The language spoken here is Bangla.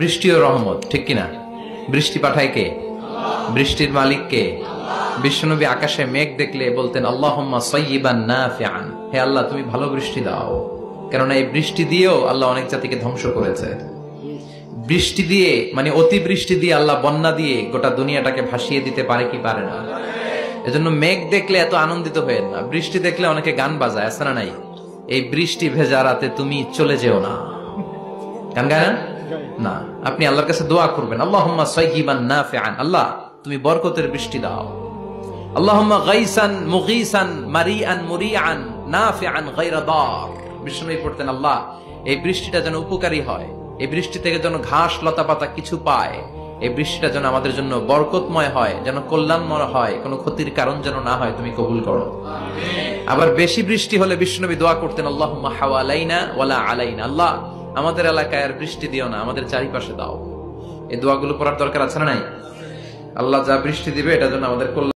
বৃষ্টিও রহমত, ঠিক কিনা? বৃষ্টি পাঠায় কে? বৃষ্টির মালিক কে? বিশ্বনবী আকাশে মেঘ দেখলে বলতেন আল্লাহুম্মা সাইয়্যিবান নাফিআন, হে আল্লাহ তুমি ভালো বৃষ্টি দাও। কেননা এই বৃষ্টি দিয়েও আল্লাহ অনেক জাতিকে ধ্বংস করেছে। বৃষ্টি দিয়ে মানে অতি বৃষ্টি দিয়ে আল্লাহ বন্যা দিয়ে গোটা দুনিয়াটাকে ভাসিয়ে দিতে পারে কি পারে না? এজন্য মেঘ দেখলে এত আনন্দিত হয়েন না। বৃষ্টি দেখলে অনেকে গান বাজায়, আছে না নাই? এই বৃষ্টি ভেজা রাতে তুমি চলে যেও না, গান গায় না? না, আপনি আল্লাহর কাছে দোয়া করবেন আল্লাহুম্মা সাইয়্যিবান নাফিআন, আল্লাহ তুমি বরকতের বৃষ্টি দাও। আল্লাহুম্মা গাইসান মুগীসান মারিআন মুরিআন নাফিআন গায়রা দার। বিষ্ণু পড়তেন আল্লাহ এই বৃষ্টিটা যেন উপকারী হয়, এই বৃষ্টি থেকে যেন ঘাস লতা পাতা কিছু পায়, এই বৃষ্টিটা যেন আমাদের জন্য বরকতময় হয়, যেন কল্যাণময় হয়, কোনো ক্ষতির কারণ যেন না হয়, তুমি কবুল করো। আবার বেশি বৃষ্টি হলে বিষ্ণুনবী দোয়া করতেন আল্লাহুম্মা হাওয়ালাইনা ওয়ালা আলাইনা, আল্লাহ আমাদের এলাকায় আর বৃষ্টি দিও না, আমাদের চারিপাশে দাও। এই দোয়াগুলো পড়ার দরকার আছে না নাই? আল্লাহ যা বৃষ্টি দিবে এটা যেন আমাদের কল্যাণ